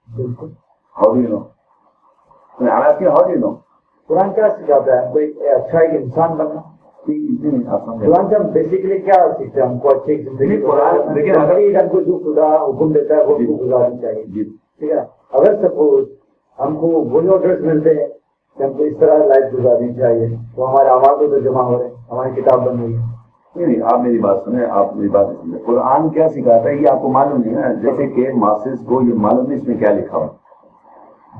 بالکل. How do you know? I'm asking, how do you know? قرآن کیا سکھاتا ہے؟ کوئی اچھا ایک انسان بننا. قرآن سے ہم بیسیکلی کیا سیکھتے ہیں؟ ہم کو اچھی زندگی. قرآن لیکن اگر ہم کو جو خدا حکم دیتا ہے وہ گزارنا چاہیے. ٹھیک ہے. اگر سپوز ہم کو وہی آرڈرس ملتے ہیں کہ ہم کو اس طرح لائف گزارنی چاہیے تو ہمارے آوازوں پہ جمع ہو رہے ہیں, ہماری کتاب بن رہی ہے. نہیں, آپ میری بات سنیں, آپ میری بات سنیں. قرآن کیا سکھاتا ہے یہ آپ کو معلوم نہیں ہے. جیسے کہ ماسز کو یہ معلوم نہیں اس میں کیا لکھا ہوا.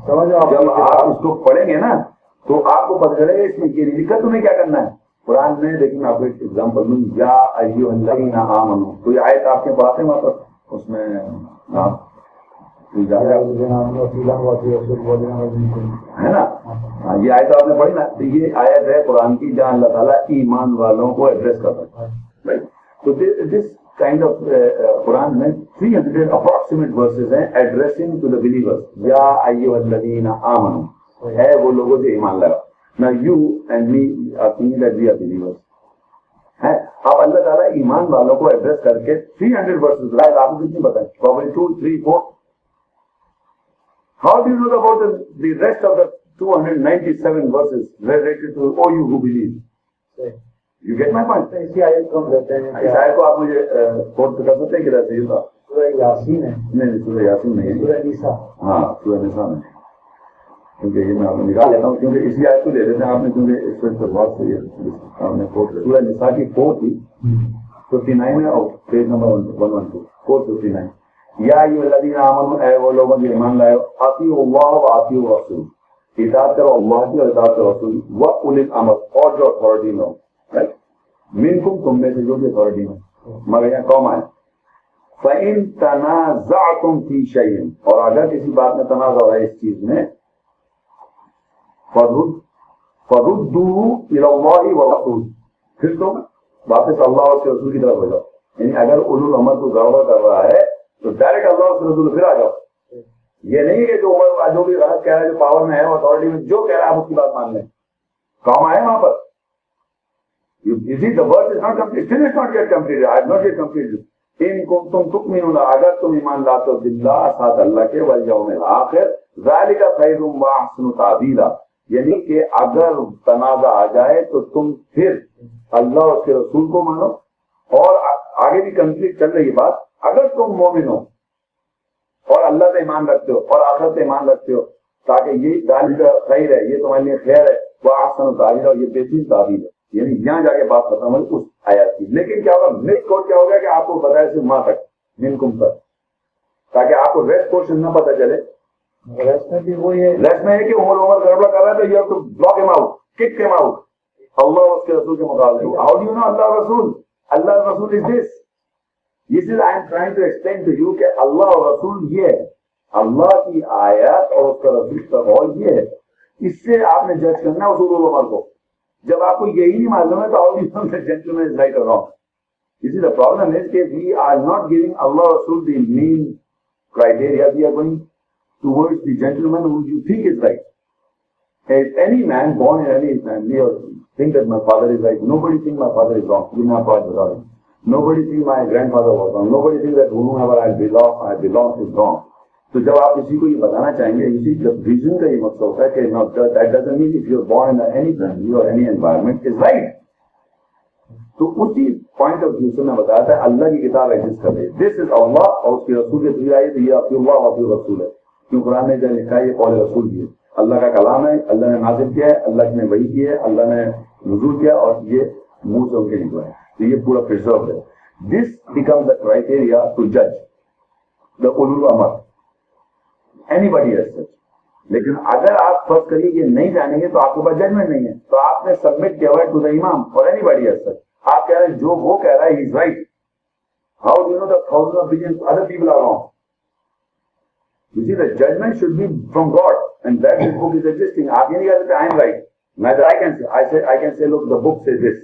سمجھو, جب آپ اس کو پڑھیں گے نا تو آپ کو پتہ چلے گا اس میں یہ نہیں لکھا, تمہیں کیا کرنا ہے. قرآن میں لیکن آپ کو ایک ایگزامپل دوں, یا ایھا الذین آمنوا, تو یہ آیت آپ کے پاس ہے وہاں پر, اس میں آپ ہے نا, یہ آیت آپ نے پڑھی نا, تو یہ آیت ہے قرآن کی جہاں اللہ تعالیٰ ایمان والوں کو ایڈریس کرتا ہے. تو دس کائنڈ آف قرآن میں 300 اپروکسیمیٹ ورسز ہیں ایڈریسنگ ٹو دا بلیورز. یا ایھا الذین آمنوا, ہے وہ لوگوں جو ایمان لائے. Now you and me are thinking that we are believers. اب اللہ تعالیٰ ایمان والوں کو ایڈریس کر کے 300 verses لائے, آپ کو کتنی پتہ ہے؟ Probably 2, 3, 4. How do you know about the rest of the 297 verses related to all you who believe? You get my point? اسی آیت کو ہم لیتے ہیں. اس آیت کو آپ مجھے کوٹ کر سکتے ہیں کہ ایسے ہی تھا. سورہ یاسین ہے. نہیں, سورہ یاسین نہیں ہے, سورہ نساء. ہاں سورہ نساء میں, کیونکہ یہ میں آپ کو نکال لیتا ہوں کیونکہ اسی آیت کو لے لیتے ہیں آپ نے, کیونکہ اس وقت بہت سے آپ نے کوٹ سورہ نساء کی 4 تھی, 59 ہے, اور پیج نمبر 112 459. یا ایھا الذین آمنوا, اے وہ لوگوں جو ایمان لائے, اطیعوا اللہ و اطیعوا الرسول, اطاعت کرو اللہ کی اور اطاعت کرو رسول, واولی الامر, اور جو اتھارٹی میں ہو, منکم, تم میں سے جو بھی اتھارٹی میں, مگر یہاں قوم آئے. فإن تنازعتم فی شیء, اور اگر کسی بات میں تنازع ہو رہا ہے اس چیز میں, فردوه الى اللہ والرسول, پھر تم واپس اللہ اور اس کے رسول کی طرف ہو جاؤ. یعنی اگر اولو الامر کو گڑبڑ کر رہا ہے تو ڈائریکٹ اللہ اور اس کے رسول پھر آ جاؤ. یہ نہیں کہ جو عمر جو بھی غلط کہہ رہا ہے, جو پاور میں ہے, اتھارٹی میں جو کہہ رہا ہے آپ اس کی بات مان لیں. کام آئے وہاں پر. You see, the verse is not complete. Still it's not yet completed. I have not yet completed. ان کنتم تؤمنون, اگر تم ایمان لاتے ہو باللہ, ساتھ اللہ کے, والیوم الآخر, ذالک خیر واحسن تعبیرا, یعنی کہ اگر تنازع آ جائے تو تم پھر اللہ اور اس کے رسول کو مانو. اور آگے بھی کمپلیٹ چل رہی بات, اگر تم مومن ہو اور اللہ پہ ایمان رکھتے ہو اور آخرت پہ ایمان رکھتے ہو, تاکہ یہ ذالک خیر ہے, یہ تمہارے لیے خیر ہے, واحسن تعبیرا, اور یہ بہترین تعبیر ہے. یعنی یہاں جا کے بات ختم ہوئی اس آیت کی. لیکن کیا ہوگا, مس کوٹ کیا ہوگا کہ آپ کو بتایا صرف ماں تک, منکم تک, تاکہ آپ کو ریسٹ پورشن نہ پتہ چلے. ریسٹ میں بھی وہی ہے, ریسٹ میں ہے کہ عمر گڑبڑ کر رہا ہے تو یہ تو بلاک ہم آؤٹ, کک ہم آؤٹ, اللہ اور اس کے رسول کے مقابلے. ہاؤ ڈو یو نو اللہ رسول, اللہ رسول از دس. This is I am trying to explain to you کہ اللہ اور رسول یہ ہے, اللہ کی آیت اور اس کا رسول کا قول یہ ہے. اس سے آپ نے جج کرنا ہے اصول العمر کو. جب آپ کو یہی نہیں معلوم ہے تو how do you know that gentleman is right or wrong? You see, the problem is that we are not giving Allah Rasul the main criteria. We are going towards the gentleman who you think is right. If any man born in any family or think that my father is right, nobody thinks my father is wrong. You know about it. Nobody thinks my grandfather was wrong. Nobody thinks that whomever I belong is wrong. تو جب آپ کسی کو یہ بتانا چاہیں گے, اسی جب ریزن کا یہ مقصد ہوتا ہے کہ not that doesn't mean if you're born in any family or any environment is right. تو اسی پوائنٹ آف ویو سے میں بتایا تھا اللہ کی کتاب ایگزسٹ کر رہی ہے. دس از اللہ اور اس کے رسول کے ذریعے آئی, تو یہ اطیعوا اللہ اور اطیعوا الرسول ہے. کیوں قرآن نے جو لکھا ہے یہ قول رسول بھی ہے, اللہ کا کلام ہے, اللہ نے نازل کیا ہے, اللہ نے وحی کی ہے, اللہ نے نزول کیا, اور یہ منہ سے ان کے نکلا ہے, تو یہ پورا پرزرو ہے. This becomes the criteria to جج دا اولو الامر. Anybody has such. لیکن اگر آپ فرض کریے کہ نہیں جانیں گے تو آپ کے پاس ججمنٹ نہیں ہے, تو آپ نے سبمٹ کیا ہوا ہے ٹو دا امام اور anybody has such. آپ کہہ رہے ہیں جو وہ کہہ رہا ہے he is right. How do you know that thousands of billions other people are wrong? You see, the judgment should be from God, and that this book is existing. آپ یہ نہیں کہہ سکتے I am right. Neither I can say look, the book says this,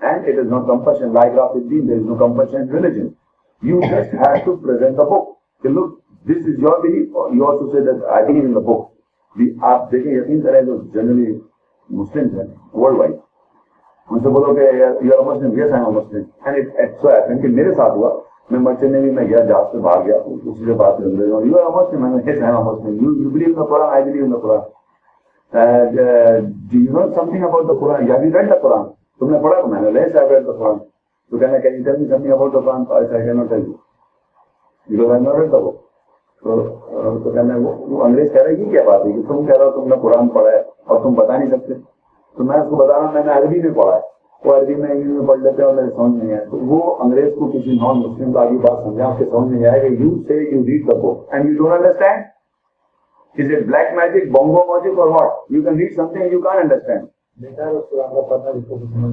and it is not compulsion. Like Rafiddin, there is no compulsion in religion. You just have to present the book. کہ look, this is your belief, or you also say that I believe in the book. آپ دیکھیں یقین کریں جو generally مسلم ہیں world wide, ان سے بولو کہ you are Muslim, yes I am Muslim, and it so happen کہ میرے ساتھ ہوا میں مرچنٹ نیوی میں گیا, جہاز سے باہر گیا, اسی سے بات کروں گا, یو آر مسلم, میں نے yes I am a Muslim, you believe in the Quran, I believe in the Quran, do you know something about the Quran, have you read the Quran, تم نے پڑھا؟ تو میں نے yes I have read the Quran. تو کہنا can you tell me something about the Quran, I cannot tell you because I have not read the book. تو کہنا وہ انگریز کہہ رہا ہے یہ کیا بات ہے کہ تم کہہ رہا ہو تم نے قرآن پڑھا ہے اور تم بتا نہیں سکتے. تو میں اس کو بتا رہا ہوں میں نے عربی میں پڑھا ہے, وہ عربی میں انگلش میں پڑھ لیتے ہیں اور میرے سمجھ نہیں آئے. تو وہ انگریز کو کسی نان مسلم کو آگے بات سمجھا, آپ کے سمجھ نہیں آئے کہ you say you read the book and you don't understand, is it black magic, bongo magic اور what, you can read something you can understand,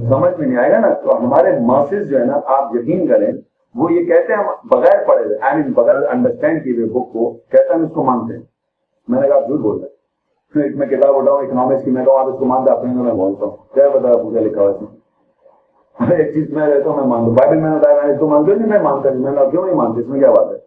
سمجھ میں نہیں آئے گا نا. تو ہمارے ماسز جو ہے نا, آپ یقین کریں وہ یہ کہتے ہیں بغیر پڑھے ہوئے, آئی مین بغیر انڈرسٹینڈ کیے ہوئے بک کو کہتے ہیں ہم اس کو مانتے ہیں. میں نے کہا آپ جھوٹ بول رہے ہیں, میں کتاب اٹھاؤں اکنامکس کی, میں کہوں آپ اس کو مانتے, آپ میں بولتا ہوں کیا بتا پوجا لکھا ہوا اس میں, ایک چیز میں رہتا ہوں میں مانتا ہوں, بائبل میں نے بتایا میں اس کو مانتے ہوں, نہیں میں مانتا نہیں, میں نے کیوں نہیں مانتے, اس میں کیا بات ہے.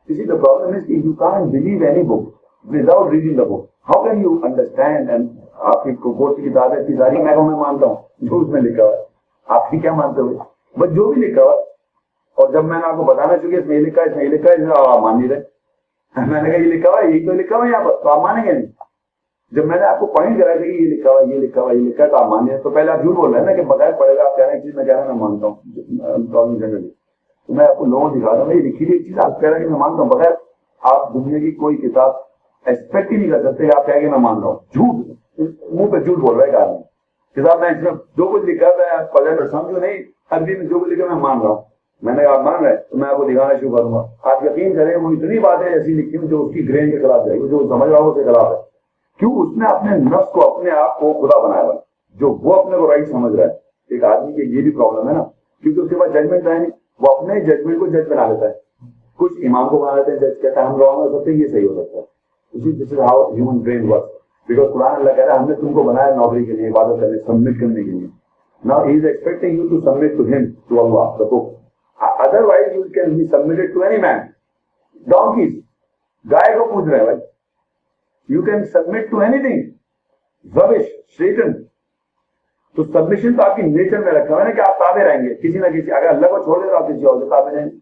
اسی دا پرابلم از کہ you can't believe any book without reading the book, how can you understand. And آپ کی کورس کی کتاب ہے اتنی ساری, میں کہوں میں مانتا ہوں, جو اس میں لکھا ہوا ہے, آپ کی کیا مانتے ہوئے, بس جو بھی لکھا ہوا. اور جب میں نے آپ کو بتانا چاہیے اس میں یہ لکھا ہے, اس میں یہ لکھا ہے, آپ مان نہیں رہے. میں نے کہا یہ لکھا ہوا ہے, یہی تو لکھا ہوا ہے یہاں پر, تو آپ مانیں گے نہیں. جب میں نے آپ کو پوائنٹ کرایا تھا کہ یہ لکھا ہوا ہے, یہ لکھا ہوا ہے, یہ لکھا ہے, تو آپ مانیں. تو پہلے آپ جھوٹ بول رہے ہیں نا کہ بغیر پڑھے گا آپ کہہ رہے ہیں چیز میں کہہ رہا ہوں میں مانتا ہوں جنرلی. تو میں آپ کو لوگوں دکھا رہا ہوں یہ لکھی ہوئی چیز آپ کہہ رہے ہیں کہ میں مانتا ہوں, بغیر آپ دنیا کی کوئی کتاب ایکسپیکٹ ہی نہیں کر سکتے آپ کہیں کہ میں مان رہا ہوں. جھوٹ, منہ پہ جھوٹ بول رہا ہے ایک آدمی. کتاب میں اس میں جو کچھ لکھا ہے پڑھے سمجھو نہیں, عربی میں جو کچھ لکھا میں مان رہا ہوں. میں نے آپ مان رہے تو میں آپ کو دکھانا شروع کروں گا, آپ یقین کریں وہ اتنی باتیں ایسی لکھی ہوں جو اس کی گرین کے خلاف جائے, جو سمجھ رہا ہو اس کے خلاف ہے. کیوں؟ اس نے اپنے نفس کو اپنے آپ کو خدا بنایا ہوا, جو وہ اپنے کو رائٹ سمجھ رہا ہے. ایک آدمی کی یہ بھی پرابلم ہے نا, کیونکہ اس کے پاس ججمنٹ ہے نہیں, وہ اپنے ججمنٹ کو جج بنا لیتا ہے. کچھ امام کو بنا لیتے ہیں جج, کہتا ہے ہم رانگ ہو سکتے ہیں, یہ صحیح ہو سکتا ہے. This is how human brain works. Because قرآن اللہ کہہ رہا ہے ہم نے تم کو بنایا نوکری کے لیے, عبادت کرنے, سبمٹ کرنے کے لیے. Now he is expecting you to submit to him, to Allah, the book. Otherwise you can be submitted to any man. Donkeys, گائے کو پوچھ رہے ہیں بھائی, you can submit to anything. Rubbish, Satan. تو سبمیشن تو آپ کی نیچر میں رکھا ہوا ہے نا کہ آپ تابع رہیں گے کسی نہ کسی. اگر اللہ کو چھوڑ دے تو آپ کسی اور سے تابع رہیں گے.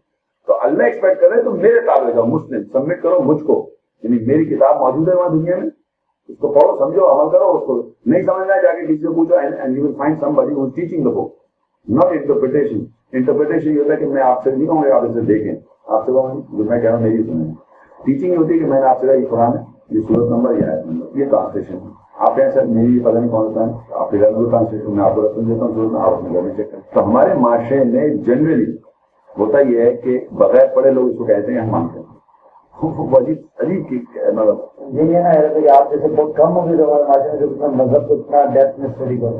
تو اللہ ایکسپیکٹ کر رہے تو میرے تابع جاؤ, مسلم, سبمٹ کرو مجھ کو. یعنی میری کتاب موجود ہے وہاں دنیا میں, اس کو پڑھو, سمجھو, عمل کرو. اس کو نہیں سمجھنا ہے جا کے کسی سے پوچھو, and you will find somebody who is teaching the book, not interpretation. Interpretation یہ ہوتا ہے کہ میں آپ سے نہیں کہوں گا آپ اسے دیکھیں, آپ سے کہوں جو میں کہہ رہا ہوں میری سنیں. ٹیچنگ یہ ہوتی ہے کہ میں نے آپ سے کہا یہ قرآن ہے, یہ سورت نمبر, یہ آیت نمبر, یہ ٹرانسلیشن ہے. آپ کہیں سر میری پتہ نہیں کون سا ہے, آپ کے گھر میں ٹرانسلیشن میں آپ کو رسم دیتا ہوں سورت میں, آپ اپنے گھر میں چیک کریں. تو ہمارے معاشرے میں جنرلی ہوتا یہ ہے کہ بغیر پڑھے لوگ اس کو کہتے ہیں ہم مانتے ہیں. عجیب کی مطلب یہ ہے نا کہ آپ جیسے بہت کم ہوگی تو ہمارے معاشرے میں جو مذہب کو اتنا ڈیپتھ میں اسٹڈی کرو.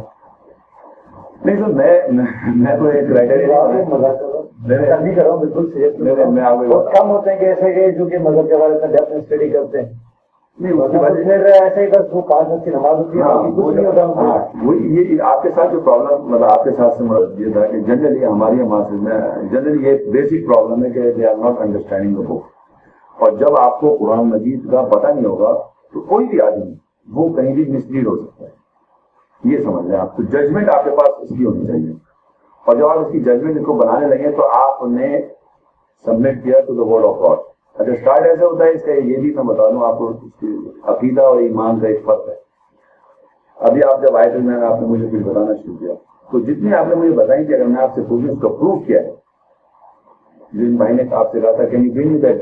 نہیں سر میں تو ایک کرائٹیریا نہیں کر رہا ہوں, بالکل بہت کم ہوتے ہیں کہ ایسے کہ جو کہ مذہب کے بارے میں ڈیپتھ میں اسٹڈی کرتے ہیں. پھر ایسے ہی بس وہ 5 وقت کی نماز ہوتی ہے, کچھ نہیں ہوتا. وہی یہ آپ کے ساتھ جو پرابلم, مطلب آپ کے ساتھ سے یہ تھا کہ جنرلی ہماری معاشرے میں جنرلی یہ بیسک پرابلم ہے کہ they are not understanding the book. اور جب آپ کو قرآن مجید کا پتہ نہیں ہوگا تو کوئی بھی آدمی وہ کہیں بھی مسلیڈ ہو سکتا ہے, یہ سمجھ لیں آپ. تو ججمنٹ آپ کے پاس اس کی ہونی چاہیے, اور جب آپ اس کی ججمنٹ اس کو بنانے لگے تو آپ نے سبمٹ کیا to the word of God. اگر اسٹارٹ ایسے ہوتا ہے, اس کا یہ بھی میں بتا دوں آپ کو, اس کی عقیدہ اور ایمان کا ایک فرق ہے. ابھی آپ جب آئے تھے میں نے آپ نے مجھے کچھ بتانا شروع کیا, تو جتنی آپ نے مجھے بتائی تھی اگر میں آپ سے پوچھوں اس کا پروف کیا ہے, جن بھائی نے آپ سے کہا تھا کہ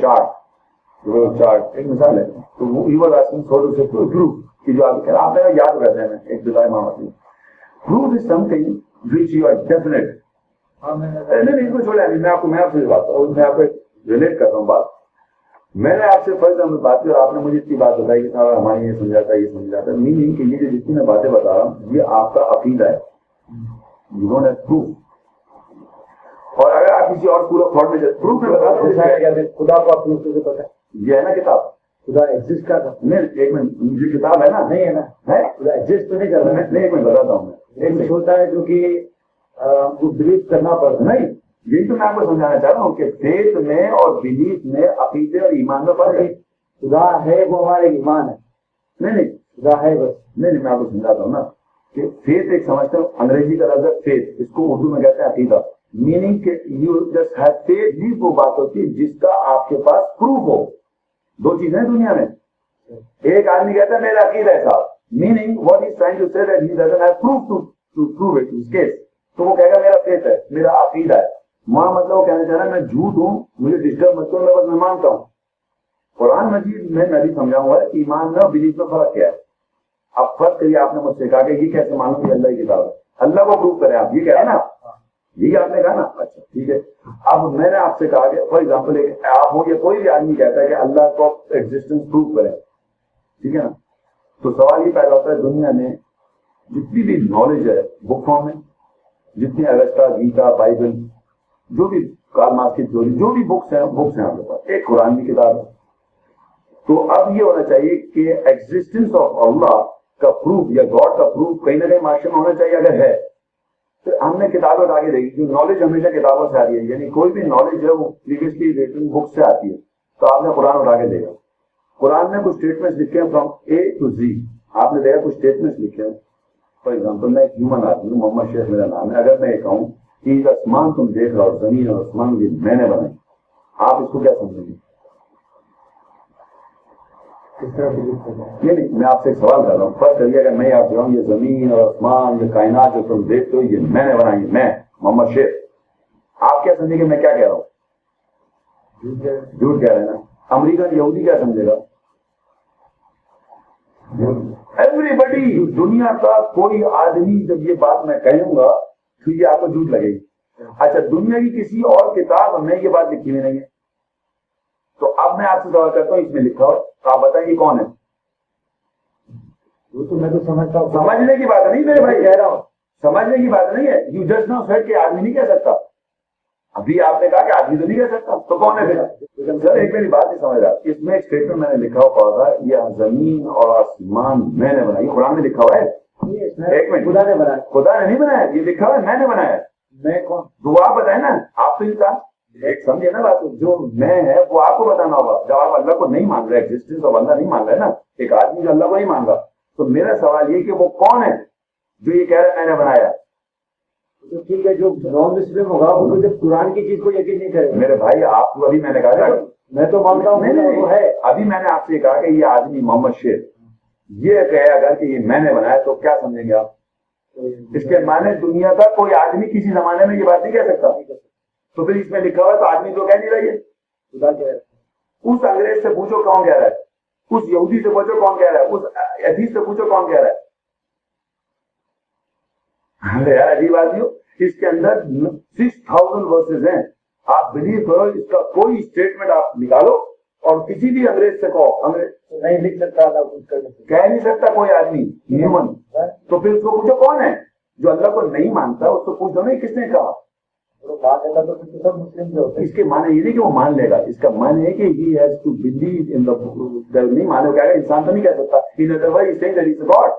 چارٹ ایک مثال ہے, تو وہ ایور آسکنگ سو سے پروف کہ جو آپ کہہ آپ نے یاد رہتے ہیں ایک دفعہ امام proof is something which you are definite. نہیں کو چھوڑا نہیں, میں آپ سے بات میں آپ کو ریلیٹ کر رہا ہوں بات. میں نے آپ سے فرض میں بات کی اور آپ نے مجھے اتنی بات بتائی کہ ہماری یہ سمجھاتا ہے, یہ سمجھاتا ہے. میننگ کہ یہ جو جتنی میں باتیں بتا رہا ہوں یہ آپ کا عقیدہ ہے, یو ڈونٹ ہیو پروف. اور اگر آپ کسی اور اسکول آف تھاٹ میں پروف میں بتا دیں خدا کو آپ سے پتہ ہے, یہ ہے نا کتاب خدا ایگزسٹ کرتا نہیں, ایک منٹ, یہ کتاب ہے نا, نہیں ہے نا, خدا ایگزسٹ تو نہیں کر رہا. نہیں, ایک منٹ بتاتا ہوں میں. ایک ہوتا ہے جو کہ وہ بلیو کرنا پڑتا ہے. نہیں, یہی تو میں آپ کو سمجھانا چاہ رہا ہوں کہ فیتھ میں اور بلیف میں, عقیدے اور ایمان میں فرق ہے. خدا ہے وہ ہمارا ایمان ہے. نہیں خدا ہے بس. نہیں, میں آپ کو سمجھاتا ہوں نا کہ فیتھ ایک سمجھتا ہوں, انگریزی کا لفظ ہے فیتھ, اس کو اردو میں کہتے ہیں عقیدہ. meaning کہ you just have faith ہی وہ بات ہوتی ہے جس کا آپ کے پاس پروف ہو. دو چیزیں دنیا میں. ایک آدمی کہتا ہے میرا عقیدہ ہے صاحب, meaning what he is trying to say that he doesn't have proof to prove it in his case. تو وہ کہے گا میرا فیتھ ہے, میرا عقیدہ ہے. ماں مطلب وہ کہنا چاہ رہا ہے میں جھوٹ ہوں, مجھے ڈسٹرب مت کرو, میں بس میں مانتا ہوں. قرآن مجید میں بھی سمجھاؤں گا کہ ایمان میں اور بلیف میں فرق کیا ہے. اب فرق کریے, آپ نے مجھ سے کہا کہ یہ کیسے مانوں کہ اللہ کی کتاب ہے, اللہ کو پروف کریں, آپ یہ کہہ رہے ہیں نا, یہی آپ نے کہا نا, اچھا ٹھیک ہے. اب میں نے آپ سے کہا کہ فار ایگزامپل آپ ہو یا کوئی بھی آدمی کہتا ہے کہ اللہ کو ایگزسٹنس پروف کریں, ٹھیک ہے نا, تو سوال یہ پیدا ہوتا ہے دنیا میں جتنی بھی نالج ہے بک فارم میں, جتنی اگسٹا, گیتا, بائبل, جو بھی کارل مارکس کی تھیوری, جو بھی بکس ہیں آپ کے پاس, ایک قرآن کی کتاب ہے. تو اب یہ ہونا چاہیے کہ ایگزسٹنس آف اللہ کا پروف یا گاڈ کا پروف کہیں نہ کہیں معاشرے میں ہونا چاہیے. اگر ہے تو ہم نے کتابیں اٹھا کے دیکھی, جو نالج ہمیشہ کتابوں سے آ رہی ہے, یعنی کوئی بھی نالج ہے وہ پریویسلی ریٹن بک سے آتی ہے. تو آپ نے قرآن اٹھا کے دیکھا, قرآن میں کچھ اسٹیٹمنٹس لکھے ہیں فرام اے ٹو زی, آپ نے دیکھا کچھ اسٹیٹمنٹس لکھے ہیں. فار ایگزامپل میں ایک ہیومن آدمی ہوں, محمد شیخ میرا نام ہے, اگر میں یہ کہوں کہ آسمان تم دیکھ رہا ہو, زمین اور آسمان یہ میں نے بنائی, آپ اس کو کیا سمجھیں گے؟ نہیں, میں آپ سے ایک سوال کر رہا ہوں. فرض کریے اگر میں آپ کہوں یہ زمین اور آسمان, یہ کائنات جو تم دیکھتے ہو یہ میں نے بنائی, میں محمد شیخ, آپ کیا سمجھیں گے میں کیا کہہ رہا ہوں؟ جھوٹ کہہ رہے ہیں نا. امریکن یہودی کیا سمجھے گا؟ ایوری بڈی, دنیا کا کوئی آدمی جب یہ بات میں کہوں گا تو یہ آپ کو جھوٹ لگے گی. اچھا, دنیا کی کسی اور کتاب میں یہ بات لکھی ہوئی نہیں ہے. تو اب میں آپ سے سوال کرتا ہوں, اس میں لکھا ہو تو آپ بتائیں یہ کون ہے؟ وہ تو میں تو سمجھتا ہوں, سمجھنے کی بات نہیں میرے بھائی, کہہ رہا ہوں سمجھنے کی بات نہیں ہے. یو جسٹ نو سیڈ کہ آدمی نہیں کہہ سکتا. ابھی آپ نے کہا کہ آدمی تو نہیں کہہ سکتا, تو کون ہے پھر؟ سر ایک میری بات نہیں سمجھ رہا. اس میں ایک اسٹیٹمنٹ میں نے لکھا ہوا تھا, یہ زمین اور آسمان میں نے بنائی, قرآن میں لکھا ہوا ہے. ایک منٹ, خدا نے بنایا, خدا نے نہیں بنایا, یہ لکھا ہوا ہے میں نے بنایا. میں کون؟ تو آپ بتائیں نا, آپ تو انسان ایک سمجھے نا بات, جو میں ہے وہ آپ کو بتانا ہوگا. جب آپ اللہ کو نہیں مان رہے, ایگزسٹنس آف اللہ نہیں مان رہے نا, ایک آدمی جو اللہ کو نہیں مان رہا, تو میرا سوال یہ کہ وہ کون ہے جو یہ کہہ رہا ہے میں نے بنایا؟ تو ٹھیک ہے, جو نان مسلم ہوگا وہ جب قرآن کی چیز کو یقین نہیں کرے. میرے بھائی آپ کو ابھی میں نے کہا, میں تو مانتا ہوں نہیں وہ ہے, ابھی میں نے آپ سے کہا کہ یہ آدمی محمد شیخ یہ کہے اگر کہ یہ میں نے بنایا, تو کیا سمجھیں گے آپ؟ اس کے معنی دنیا کا کوئی آدمی کسی زمانے میں یہ بات نہیں کہہ سکتا. تو پھر اس میں لکھا ہوا تو آدمی تو کہہ نہیں رہی ہے. خدا کہہ رہا ہے. اس انگریز سے پوچھو کون کہہ رہا ہے, اس یہودی سے پوچھو کون کہہ رہا ہے, اس ایتھیسٹ سے پوچھو کون کہہ رہا ہے. یار عجیب آدمی ہو, اس کے اندر 6000 ورسز ہیں. آپ بلیو کرو, اس کا کوئی اسٹیٹمنٹ آپ نکالو اور کسی بھی انگریز سے کہو, انگریز نہیں لکھ سکتا, کہہ نہیں سکتا کوئی آدمی ہیومن. تو پھر اس کو پوچھو کون ہے جو اللہ کو نہیں مانتا, اس کو پوچھو نہیں کس نے کہا. سب مسلم جو ہوتے ہیں, اس کے معنی یہ نہیں کہ وہ مان لے گا, اس کا معنی ہے کہ he has to believe in the نہیں مانے گا, انسان تو نہیں کہہ سکتا. in other words he's saying that he's God.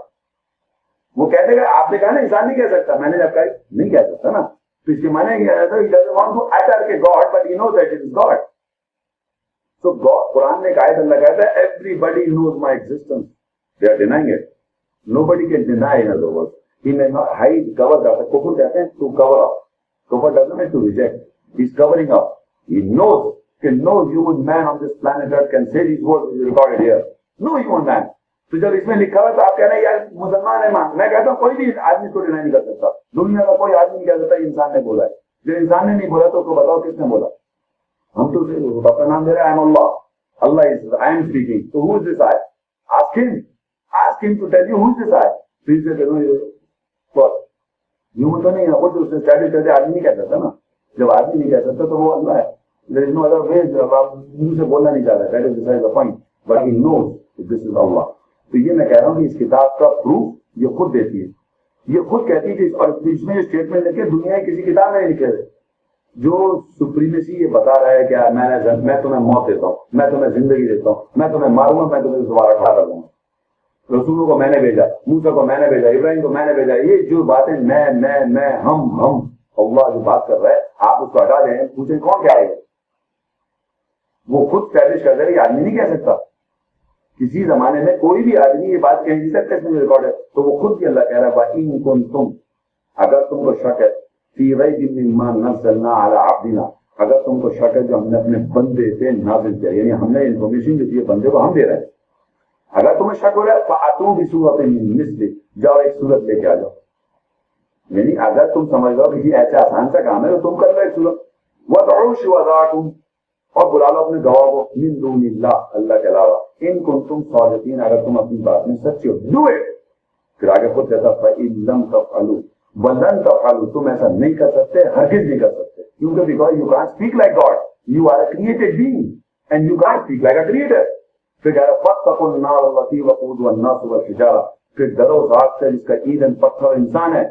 وہ کہہ دے گا, آپ نے کہا نا انسان نہیں کہہ سکتا, میں نے جب کہا نہیں کہہ سکتا نا, تو اس کے معنی یہ ہے he doesn't want to utter کہ God but he knows that it is God. So God, قرآن نے کہا, اللہ کہتا ہے everybody knows my existence, they are denying it. Nobody can deny, in other words. He may not hide, cover that. کفر کہتے ہیں to cover up. Kufr doesn't mean to reject. He's covering up. He knows that no human man on this planet Earth can say these words which are recorded here. No human man. تو جب اس میں لکھا ہوا تو آپ کہہ رہے ہیں یار مسلمان ہے مان. میں کہتا ہوں کوئی بھی آدمی کو ڈینائی نہیں کر سکتا. دنیا کا کوئی آدمی نہیں کہہ سکتا انسان نے بولا ہے. جو انسان نے نہیں بولا تو اس کو بتاؤ کس نے بولا. ہم تو اپنا نام دے رہے ہیں, I am Allah. Allah is, I am speaking. So who is this I? Ask him. Ask him to tell you who is this I. Please say, no, what? یوں تو نہیں ہے, خود اس نے اسٹڈی کرتے آدمی نہیں کہہ سکتا نا. جب آدمی نہیں کہہ سکتا تو وہ اللہ ہے. There is no other way. جب آپ منہ سے بولنا نہیں چاہ رہے, that is beside the point. But he knows that this is Allah. تو یہ میں کہہ رہا ہوں کہ اس کتاب کا پروف یہ خود دیتی ہے. یہ خود کہتی ہے کہ اور اس میں جو اسٹیٹمنٹ لکھے دنیا کی کسی کتاب میں نہیں لکھے ہوئے. جو سپریمیسی یہ بتا رہا ہے کہ میں تمہیں موت دیتا ہوں, میں تمہیں زندگی دیتا ہوں, میں تمہیں ماروں گا, میں تمہیں دوبارہ اٹھا رہا ہوں, رسولوں کو میں نے بھیجا, موسیٰ کو میں نے بھیجا, ابراہیم کو میں نے بھیجا, یہ جو باتیں میں ہم اللہ جو بات کر رہا ہے, آپ اس کو ہٹا دیں, پوچھیں کون کیا ہے. وہ خود اسٹیبلش کر دے, یہ آدمی نہیں کہہ سکتا. کسی زمانے میں کوئی بھی آدمی یہ بات کہہ نہیں سکتا, اس میں ریکارڈ ہے. تو وہ خود بھی اللہ کہہ رہا ہے وَإِن كُنتُمْ, اگر تم کو شک ہے فی ریب مما نزلنا علی عبدنا، اگر تم کو شک ہے جو ہم نے اپنے بندے پہ نازل کیا، یعنی ہم نے انفارمیشن جو دی ہے بندے کو ہم دے رہے ہیں، اگر تمہیں شک ہو رہا ہے فاتوا بسورۃ من مثلہ، جاؤ ایک سورت لے کے آ جاؤ، یعنی اگر تم سمجھ لو کسی ایسے آسان سا کام ہے تو تم کر لو ایک سورت، وادعوا شہداءکم، اور بلا لو اپنے گواہ کو، من دون اللہ، اللہ کے علاوہ، ان کنتم صادقین، اگر تم اپنی بات میں سچے ہو، ڈو اٹ۔ پھر آگے خود کہتا فَإِن لَمْ تَفْعَلُوا وَلَن تَفْعَلُوا، تم ایسا نہیں کر سکتے، ہرگز نہیں کر سکتے، کیونکہ because you can't speak like God, you are a created being and you can't speak like a creator. پھر کہہ رہا فَاتَّقُوا النَّارَ الَّتِي وَقُودُهَا النَّاسُ وَالْحِجَارَةُ، پھر ڈرو اس آگ سے جس کا ایندھن پتھر اور انسان ہے،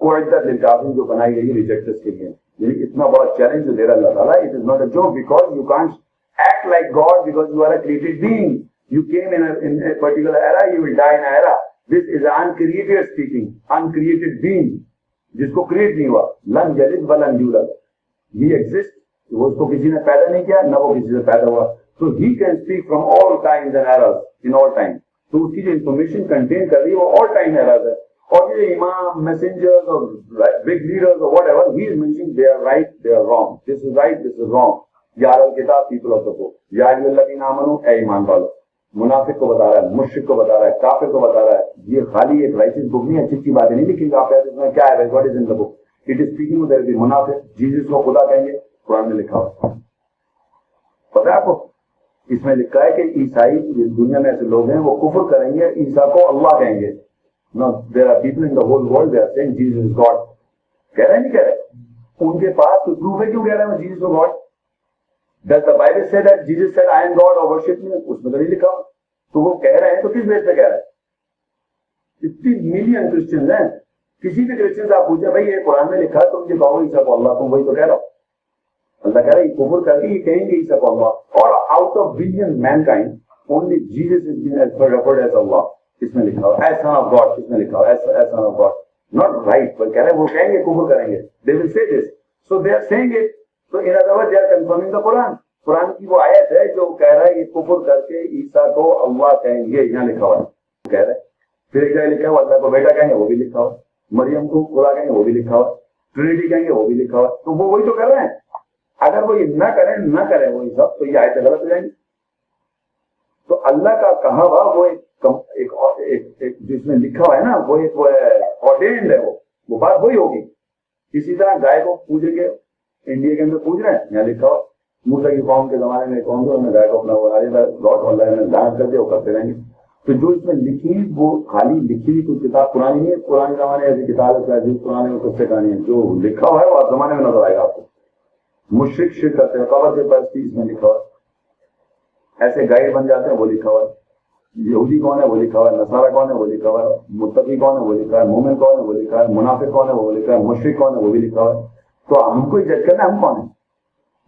اعدت للکافرین، جو بنائی گئی ہے ریجیکٹرز کے لیے۔ یعنی اتنا بڑا چیلنج جو دے رہا اللہ تعالیٰ، it is not a joke, because you can't act like God because you are a created being. You came in a particular era, you will die in an era. This is an uncreated speaking, uncreated being, جس کو create نہیں ہوا، لن یلد ولن یولد، he exists، وہ اس کو کسی نے پیدا نہیں کیا، نہ وہ کسی سے پیدا ہوا، so he can speak from all times and eras, in all time. تو اس کی جو انفارمیشن کنٹین کر رہی ہے وہ all time eras ہے، اور یہ امام، میسنجرز اور big leaders or whatever, he is mentioning they are right, they are wrong, this is right, this is wrong. یا الکتاب پیپل آف دا بک، یا ایھا الذین آمنوا، اے ایمان والو، منافق کو بتا رہا ہے، مشرک کو بتا رہا ہے، کافر کو بتا رہا ہے، یہ خالی ایک رائٹس بک نہیں ہے، اچھی اچھی باتیں نہیں لکھی، آپ اس میں کیا ہے، what is in the book, it is speaking with the منافق، جیسس کو خدا کہیں گے، قرآن میں لکھا ہوا پتہ ہے آپ کو، اس میں لکھا ہے کہ عیسائی دنیا میں ایسے لوگ ہیں وہ کفر کریں گے، عیسیٰ کو اللہ کہیں گے، no there are people in the whole world they are saying Jesus is God, کہہ رہے ہیں نہیں کہہ رہے، ان کے پاس کوئی پروف ہے کیوں کہہ رہے ہیں جیسس کو God? Does the Bible say that Jesus said I am God or worship me؟ اس میں تو نہیں لکھا، تو وہ کہہ رہے ہیں تو کس بیس پہ کہہ رہے ہیں؟ 50 ملین کرسچنز ہیں، کسی بھی کرسچن سے آپ پوچھیں بھائی یہ قرآن میں لکھا ہے، تم یہ کہو عیسیٰ کو اللہ، تم وہی تو کہہ رہا ہو، اللہ کہہ رہا ہے یہ کفر کر کے یہ کہیں گے عیسیٰ کو اللہ، اور out of billion mankind only Jesus is been referred as اللہ، اس میں لکھا ہوا، ایز سن آف گاڈ، اس میں لکھا ہوا as son of God, not right, پر کہہ رہے ہیں وہ کہیں گے کفر کریں گے، they will say this، so they are saying it، so in other words they are confirming the Quran۔ قرآن کی وہ آیت ہے جو کہہ رہا ہے یہ کفر کر کے عیسیٰ کو اللہ کہیں گے، یہاں لکھا ہوا ہے، کہہ رہے ہیں، پھر ایک جگہ لکھا ہوا اللہ کو بیٹا کہیں گے، وہ بھی لکھا ہوا، مریم کو خدا کہیں گے، وہ بھی لکھا ہوا، ٹرینٹی کہیں گے، وہ بھی لکھا ہوا، تو وہ وہی تو کر رہے ہیں، اگر وہ یہ نہ کریں وہ یہ سب، تو یہ آیتیں غلط ہو جائیں گی۔ تو اللہ کا کہا ہوا وہ ایک جس میں لکھا ہوا ہے نا، وہ ایک آرڈینڈ ہے، وہ بات وہی ہوگی۔ اسی طرح گائے کو پوجیں گے، انڈیا کے اندر پوج رہے ہیں، یہاں لکھا ہوا، موسیٰ کی قوم کے زمانے میں کون تھا، انہوں نے گائے کو اپنا بنا دیا، گاڈ اللہ نے لعنت کر دیا، وہ کرتے رہیں گے۔ تو جو اس میں لکھی وہ خالی لکھی ہوئی کوئی کتاب پرانی نہیں ہے، پرانے زمانے ایسی کتاب ہے پرانے میں قصے کہانی ہے، جو لکھا ہوا ہے وہ آپ زمانے میں نظر آئے گا آپ کو۔ مشرک شرک کرتے ہیں، قبر کے پاس اس میں لکھا ہوا ہے، ایسے گائیڈ بن جاتے ہیں، وہ لکھا ہوا ہے، یہودی کون ہے وہ لکھا ہوا ہے، نصارہ کون ہے وہ لکھا ہوا ہے، متقی کون ہے وہ لکھا ہے، مومن کون ہے وہ لکھا ہے، منافق کون ہے وہ لکھا ہے، مشرک کون ہے وہ بھی لکھا ہوا ہے۔ تو ہم کو جج کرنا ہم کون ہیں؟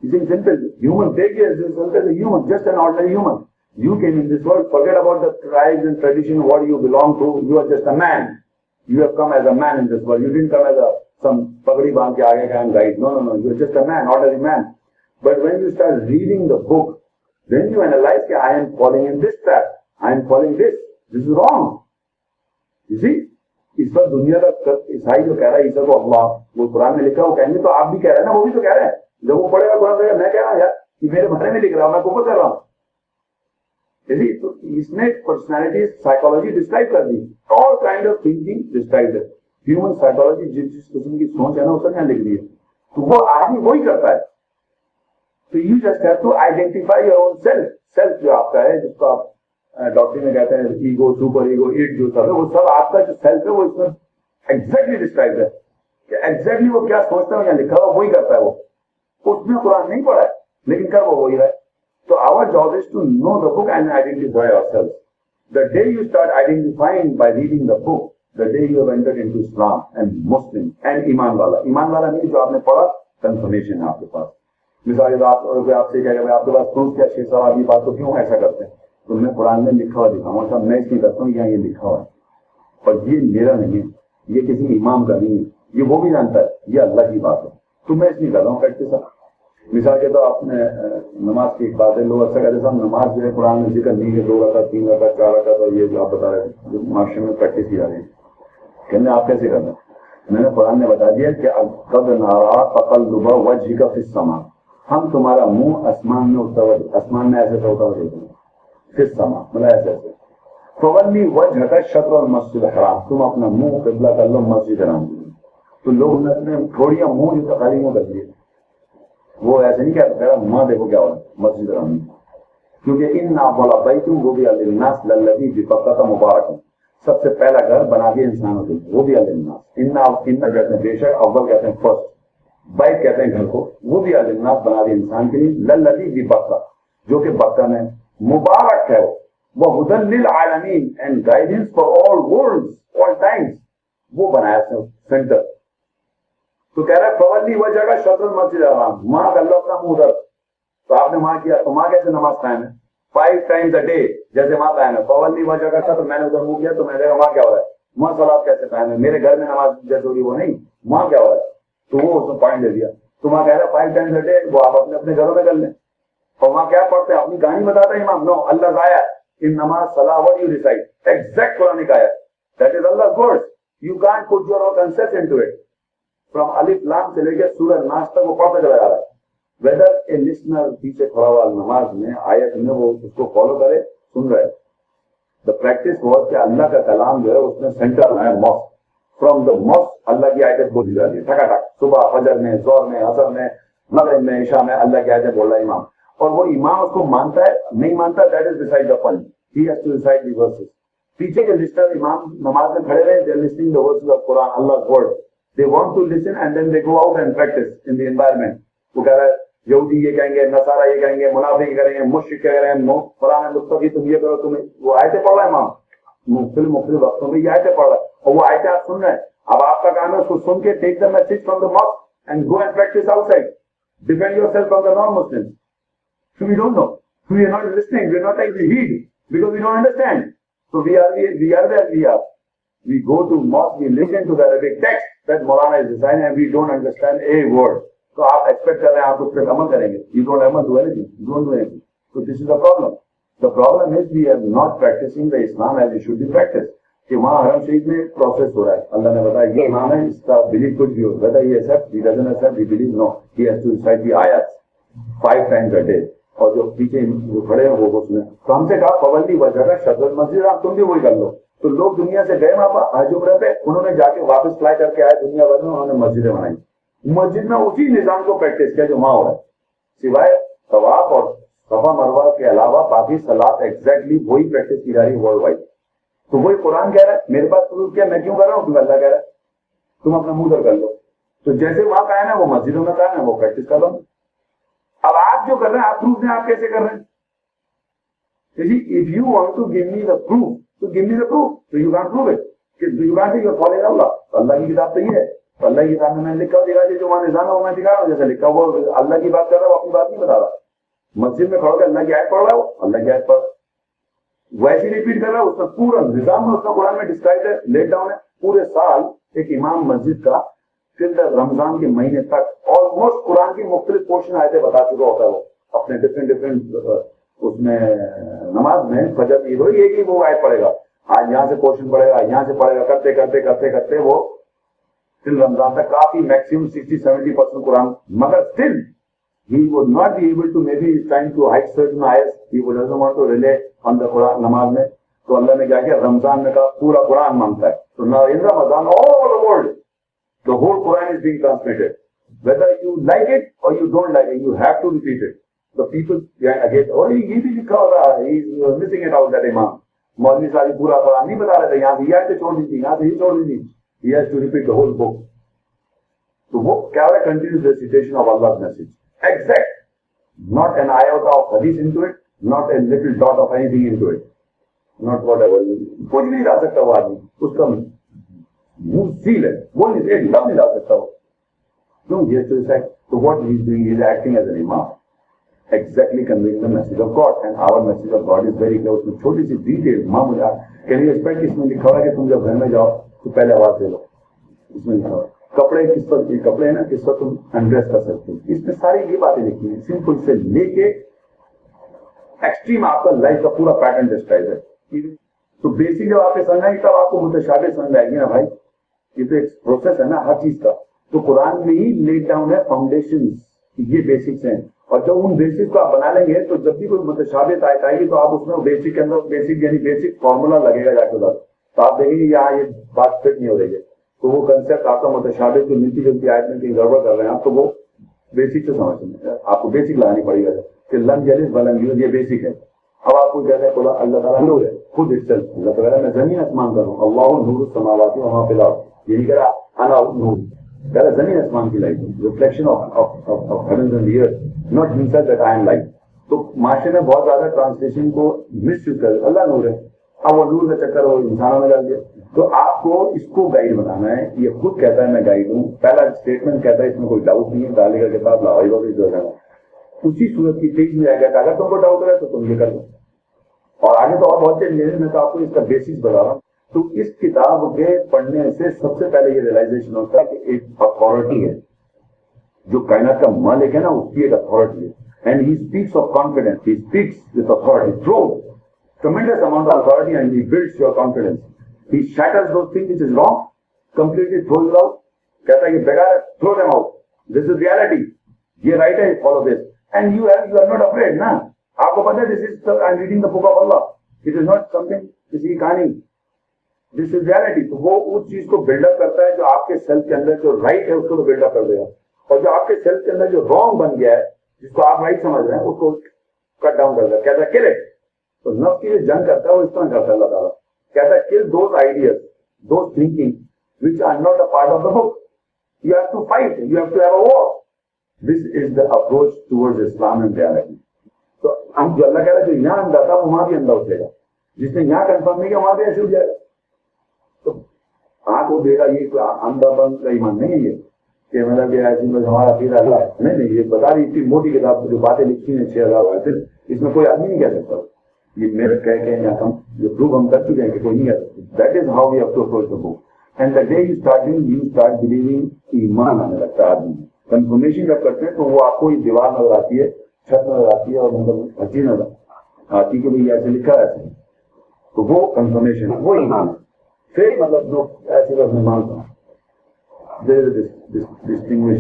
It's simple. Human, take it as a human, just an ordinary human. You came in this world, forget about the tribes and tradition, what you belong to. You are just a man. You have come as a man in this world. You didn't come as some pagadi band ke aage ka guide. No. You are just a man, ordinary man. But when you start reading the book, then you analyze that I am falling in this trap. I am falling this. This is wrong. You see? اس وقت دنیا کا عیسائی جو کہہ رہا ہے عیسیٰ کو اللہ، وہ قرآن میں لکھا، وہ کہیں گے تو آپ بھی کہہ رہے ہیں نا، وہ بھی تو کہہ رہے ہیں، جب وہ پڑھے گا قرآن کہے گا میں کہہ رہا ہوں یار یہ میرے بارے میں لکھ رہا ہوں، میں کفر کر رہا ہوں۔ تو اس نے پرسنالٹی سائیکالوجی ڈسکرائب کر دی، all kind of thinking describe ہے، ہیومن سائیکالوجی جس قسم کی سوچ ہے نا اس نے یہاں لکھ دی ہے، تو وہ آدمی وہی کرتا ہے۔ تو you just have to identify your own self جو آپ کا ہے، جس کو آپ ڈاکٹری میں کہتے ہیں ایگو، سپر ایگو، اٹ جو سب ہے، وہ سب آپ کا جو سیلف ہے وہ اس میں ایگزیکٹلی ڈسکرائب ہے کہ ایگزیکٹلی وہ کیا سوچتا ہے، یہاں لکھا ہوا وہی کرتا ہے، وہ اس میں قرآن نہیں پڑھا ہے لیکن کر وہ وہی ہے۔ تو our job is to know the book and identify ourselves. The day you start identifying by reading the book, the day you have entered into Islam and Muslim and ایمان والا نہیں جو آپ نے پڑھا، کنفرمیشن ہے آپ کے پاس۔ مثال آپ سے کہہ گا آپ کے پاس پروف کیا، 6 سال آدمی بات تو کیوں ایسا کرتے ہیں، تو میں قرآن میں لکھا ہوا دکھاؤں گا، میں اس نہیں کرتا ہوں، یہاں یہ لکھا ہوا ہے، اور یہ میرا نہیں ہے، یہ کسی امام کا نہیں ہے، یہ وہ بھی جانتا ہے، یہ اللہ کی بات ہے، تو میں اس نہیں کر رہا ہوں کرتے سب۔ مثال کے تو آپ نے نماز کی ایک بات ہے، لوگ اکثر کہتے ہیں نماز جو ہے قرآن میں ذکر نہیں ہے، 2 رکعت 3 رکعت 4 رکعت، اور یہ جو آپ بتا رہے ہیں جو معاشرے میں پریکٹس کی جا رہی ہے، کہنے آپ کیسے کرنا ہے، میں نے قرآن نے بتا دیا کہ قد نرى تقلب وجهك في السماء، ہم تمہارا منہ آسمان میں اٹھتا ہوا، آسمان میں ایسے ہوتا ہوا دیکھیں في السماء، مطلب ایسے ایسے. فولی وجهك شطر المسجد الحرام، تم اپنا منہ قبلہ کر لو مسجد حرام. تو لوگ نے تھوڑی منہ جو تقالی میں کر دیے، وہ ایسے نہیں کہتا ماں دیکھو کیا ہوا مسجد حرام میں، کیونکہ ان اول بیت وضع للناس للذی ببکۃ مبارک، سب سے پہلا گھر بنا دیا انسانوں کے لیے، وضع للناس. ان کہتے ہیں بے شک، اول کہتے ہیں فرسٹ، بیت کہتے ہیں گھر کو، وضع للناس بنا دیا انسان کے لیے، للذی ببکہ جو کہ بکہ میں مبارک ہے، وہ ہدی للعالمین and guidance for all worlds all times, وہ بنایا سینٹر. تو کہہ رہا ہے فولی وجہ کا شطر المسجد الحرام، ماں کر لو اپنا منہ ادھر. تو آپ نے ماں کیا تو ماں کیسے نماز قائم ہے 5 times a day جیسے ماں قائم ہے. فولی وجہ کا شطر، میں نے ادھر منہ کیا تو میں نے کہا ماں کیا ہو رہا ہے، ماں صلاۃ کیسے قائم ہے، میرے گھر میں نماز جیسے ہو رہی وہ نہیں، ماں کیا ہو رہا ہے. تو وہ اس نے پوائنٹ دے دیا. تو ماں کہہ رہا ہے 5 times a day، وہ آپ اپنے اپنے گھروں میں کر لیں. اور وہاں کیا پڑھتے ہیں، اپنی کہانی بتاتا ہے امام. نو، اللہ ضائع ان نماز صلاح what you recite exact Quranic آیت، that is Allah's words. You can't put your own concept into it. From Alif Lam سے لے کے سورہ ناس تک وہ پڑھتا چلا جا رہا ہے. Whether a listener پیچھے کھڑا ہوا نماز میں آیت میں وہ اس کو فالو کرے، سن رہے. The practice was کہ اللہ کا کلام جو ہے اس میں سینٹر ہے ماسک. From the mosque اللہ کی آیتیں بولی جاتی ہے ٹھکا ٹھک، صبح فجر میں، ظہر میں، عصر میں، مغرب میں، عشاء میں اللہ کی آیتیں بول رہا ہے امام. اور وہ امام اس کو مانتا ہے نہیں مانتا، that is beside the point. He has to recite the verses. پیچھے کے لسٹر امام نماز میں کھڑے رہے، they are listening the verses of Quran, Allah's word. They want to listen and then they go out and practice in the environment. وہ کہہ رہا ہے یہودی یہ کہیں گے، نصارہ یہ کہیں گے، منافق یہ کریں گے، مشرک کہہ رہے ہیں، قرآن مستقی تم یہ کرو، تمہیں وہ آیتیں پڑھ رہا ہے امام مختلف وقتوں میں، یہ آیتیں پڑھ رہا ہے اور وہ آیتیں آپ سن رہے ہیں. اب آپ کا کام ہے اس کو سن کے take the message from the mosque and go and practice outside. Defend yourself from the non-Muslims. So we don't know. We are not listening. We are not taking heed because we don't understand. So we are where we are. We go to mosque, we listen to the Arabic text that Maulana is reciting and we don't understand a word. So آپ expect کر رہے ہیں آپ اس پہ عمل کریں گے. You don't do anything. You don't do anything. So this is the problem. The problem is we are not practicing the Islam as it should be practiced. کہ وہاں حرم شریف میں پروسیس ہو رہا ہے. اللہ نے بتایا یہ امام ہے، اس کا بلیف کچھ بھی ہو، whether he accepts, he doesn't accept, he believes, no, he has to recite the ayats 5 times a day. اور جو پیچھے جو کھڑے ہیں وہ اس میں تو ہم سے کہا پابندی وجہ کا شطر المسجد، آپ تم بھی وہی کر لو. تو لوگ دنیا سے گئے وہاں پر حج عمرہ پہ، انہوں نے جا کے واپس فلائی کر کے آئے دنیا بھر میں، انہوں نے مسجدیں بنائی. مسجد میں اسی نظام کو پریکٹس کیا جو وہاں ہو رہا ہے، سوائے طواف اور صفا مروہ کے علاوہ باقی صلاۃ ایگزیکٹلی وہی پریکٹس کی جا رہی ہے ورلڈ وائڈ. تو وہی قرآن کہہ رہا ہے میرے پاس پروف کیا، میں کیوں کر رہا ہوں، کیونکہ اللہ کہہ رہا ہے تم اپنا منہ در کر لو. تو جیسے وہاں قائم ہے وہ مسجدوں میں قائم ہے، وہ پریکٹس کر لو. اب آپ جو کر رہے ہیں آپ پروف دیں، آپ کیسے کر رہے ہیں. If you want to give me the proof, so give me the proof. So you can't prove it. You can't say you are following Allah. اللہ کی کتاب تو یہ ہے، تو اللہ کی کتاب میں نے لکھا دکھا جو وہاں نظام ہے وہ میں دکھا رہا ہوں، جیسے لکھا وہ اللہ کی بات کر رہا ہے، وہ اپنی بات نہیں بتا رہا. مسجد میں کھڑو کے اللہ کی آیت پڑھ رہا ہے، وہ اللہ کی آیت پڑھ ویسے ریپیٹ کر رہا ہے. اس کا پورا نظام میں اس کا قرآن میں ڈسکرائب ہے، لیٹ ڈاؤن ہے. پورے سال ایک امام مسجد کا پھر رمضان کے مہینے تک آلموسٹ قرآن کی مختلف پورشن آیتیں بتا چکا ہوتا ہے. وہ اپنے ڈفرینٹ اس میں نماز میں فجر عید ہوئی ایک ہی وہ آیت پڑھے گا، آج یہاں سے پورشن پڑھے گا، یہاں سے پڑھے گا، کرتے کرتے کرتے کرتے وہ پھر رمضان تک کافی میکسیمم 60-70% قرآن. مگر still he would not be able to maybe trying to hide certain ayats. He would doesn't want to rely on the Quran نماز میں. تو اللہ نے کیا کیا رمضان میں کا پورا قرآن مانگتا ہے. تو now in Ramadan all over the world the whole Quran is being transmitted. Whether you like it or you don't like it, you have to repeat it. The people again, oh he بھی لکھا ہو رہا ہے, he is missing it out that imam. مولوی صاحب پورا قرآن نہیں بتا رہے تھے, یہاں سے یہ آیتیں چھوڑ دی تھی, یہاں سے یہ چھوڑ دی تھی. He has to repeat the whole book. تو وہ کیا ہے continuous recitation of Allah's message. Exact. Not an iota of hadith into it, not a little dot of anything into it. Not whatever. کچھ بھی نہیں ڈال سکتا وہ آدمی, اس کا منہ سیل ہے, وہ نہیں ایک لفظ نہیں ڈال سکتا وہ. No, he has to recite. So what he is doing, he is acting as an imam. Exactly conveying the message of God, and our message of God is very close to چھوٹی سی detail. Can you expect اس میں لکھا ہوا کہ تم جب گھر میں جاؤ تو پہلے آواز دے لو, اس میں لکھا ہوا کپڑے کس پر, کپڑے ہیں نا کس پر تم انڈریس کر سکتے ہو, اس میں ساری یہ باتیں لکھی ہیں. سمپل سے لے کے ایکسٹریم آپ کا لائف کا پورا پیٹرن ڈسکرائب ہے. تو بیسک جب آپ کے سمجھ آئے گی تب آپ کو متشابہ سمجھ آئے گی نا بھائی. یہ تو ایک پروسیس ہے نا ہر چیز کا. تو قرآن میں ہی لیٹ ڈاؤن ہے فاؤنڈیشن، یہ بیسکس ہیں. اور جب ان بیسکس کو آپ بنا لیں گے تو جب بھی کوئی متشابہت آئے گی تو آپ اس میں بیسک کے اندر بیسک یعنی بیسک فارمولا لگے گا جا کے ادھر، تو آپ دیکھیں گے یہاں یہ بات فٹ نہیں ہو رہی ہے. تو وہ کنسپٹ آپ کا متشابہت جو ملتی جلتی آیت میں کہیں گڑبڑ کر رہے ہیں آپ، تو وہ بیسک سے سمجھیں. آپ کو بیسک لگانی پڑے گا کہ لم یلد ولم یولد، یہ بیسک ہے. اب آپ کو کہتے ہیں اللہ تعالیٰ نور ہے خود اٹسیلف. اللہ تعالیٰ میں زمین آسمان کا ہوں، اللہ نور السماوات وما فی الارض. یہ نہیں کہہ رہا انا نور، کہہ رہا زمین آسمان کی light, reflection of heavens and the earth, not himself that I am light. تو معاشرے میں بہت زیادہ ٹرانسلیشن کو مس یوز کر اللہ نور ہے. اب وہ نور کا چکر وہ انسانوں میں ڈال دیا. تو آپ کو اس کو گائیڈ بنانا ہے. یہ خود کہتا ہے میں گائیڈ ہوں، پہلا اسٹیٹمنٹ کہتا ہے اس میں کوئی ڈاؤٹ نہیں ہے، ڈالے گا کے بعد لاہور جو ہے اسی صورت کی تیز میں آئے گا کہ اگر تم کو ڈاؤٹ ہے تو تم یہ کر لو. اور آگے تو اور بہت چیز میں تو آپ کو اس کا بیسس بتا رہا ہوں. تو اس کتاب کے پڑھنے سے سب سے پہلے یہ ریئلائزیشن ہوتا ہے کہ ایک اتھارٹی ہے جو کائنات کا مالک ہے نا، اس کی ایک اتھارٹی ہے. And he speaks of confidence, he speaks with authority through tremendous amount of authority, and he builds your confidence. He shatters those things which is wrong, completely throws it out. کہتا ہے کہ بیکار ہے، throw them out. This is reality. یہ right ہے، follow this. And you are not afraid, نا. آپ کو پتہ ہے this is I'm reading the book of Allah. It is not something کسی کی کہانی. This is reality. تو وہ اس چیز کو بلڈ اپ کرتا ہے جو آپ کے سیلف کے اندر جو رائٹ ہے اس کو بلڈ اپ کر دے گا، اور جو آپ کے سیلف کے اندر جو رانگ بن گیا ہے جس کو آپ رائٹ سمجھ رہے ہیں اس کو کٹ ڈاؤن کر دے گا. کہتا ہے kill it. تو نفس کی جو جنگ کرتا ہے وہ اس طرح کرتا ہے اللہ تعالیٰ. کہتا ہے kill those ideas, those thinking which are not a part of the book. You have to fight, you have to have a war. This is the approach towards Islam and reality. تو ہم جو اللہ کہہ رہا ہے جو یہاں اندھا تھا وہ وہاں بھی اندھا اٹھے گا، جس نے یہاں کنفرم نہیں کیا وہاں بھی ایسے اٹھ جائے گا. تو آنکھ وہ دے گا. یہ اندھا بند کا ایمان نہیں ہے یہ کہ مطلب کہ ایسی میں ہمارا پھر اللہ نہیں نہیں. یہ بتا رہی اتنی موٹی کتاب جو باتیں لکھی ہیں 6000 پھر اس میں کوئی آدمی نہیں کہہ سکتا. یہ میرے کہہ کے یا ہم جو پروو ہم کر چکے ہیں کہ کوئی نہیں کہہ سکتے. That is how we have to approach the book. And the day you start believing, ایمان آنے لگتا ہے آدمی. کنفرمیشن جب کرتے ہیں تو وہ آپ کو یہ دیوار نظر آتی ہے، چھت نظر آتی ہے، اور مطلب ہر چیز نظر آتی ہے کہ بھائی ایسے لکھا ہے ایسے. تو وہ کنفرمیشن وہ ایمان ہے. پھر مطلب جو ایسی بات میں مانتا ہوں ڈسٹنگوش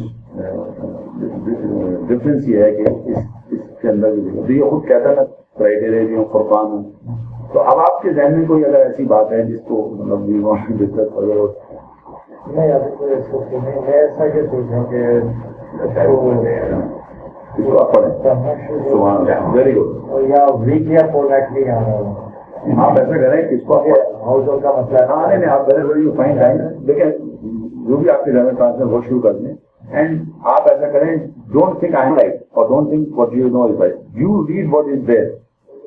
ڈفرینس یہ ہے کہ اس کے اندر جو یہ خود کہتا ہے نا کرائٹیریا فرقان ہوں. تو اب آپ کے ذہن میں کوئی اگر ایسی بات ہے جس کو مطلب ڈسکس اگر نہیں ایسا یہ سوچوں کہ اس کو آپ پڑھیں. Very good. یا ویکلی یا فورٹنائٹلی آپ ایسا کریں کہ اس کو ہاؤس ہولڈ کا مسئلہ. ہاں نہیں آپ ویری فائن ٹائم دیکھیں جو بھی آپ کے ذہن میں ٹرانسفر وہ شروع کر دیں. اینڈ آپ ایسا کریں don't think I am right اور don't think what you know is right. You read what is there.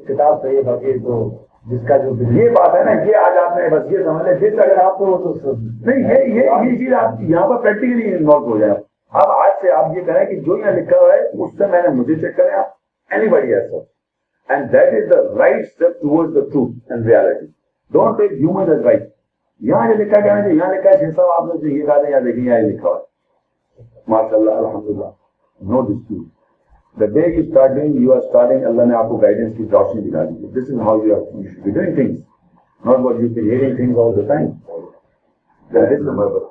کتاب صحیح ہے باقی تو جس کا جو یہ بات ہے نا یہ آج آپ نے بس یہ سمجھ لیں پھر اگر آپ کو نہیں یہ چیز آپ یہاں پر پریکٹیکلی انوالو ہو جائے. اب آج سے آپ یہ کریں کہ جو یہاں لکھا ہوا ہے اس سے میں نے مجھے چیک کریں آپ anybody as such. And that is the right step towards the truth and reality. Don't take humans as right. یہاں جو لکھا گیا ہے یہاں لکھا ہے صاحب آپ نے یہ کہا تھا یہاں دیکھیں یہاں لکھا ہوا ہے ماشاء اللہ الحمدللہ no dispute. The day you start doing, you are starting, اللہ نے آپ کو گائیڈنس کی روشنی دکھا دی. This is how you should be doing things, not what you've been hearing things all the time. That is the purpose.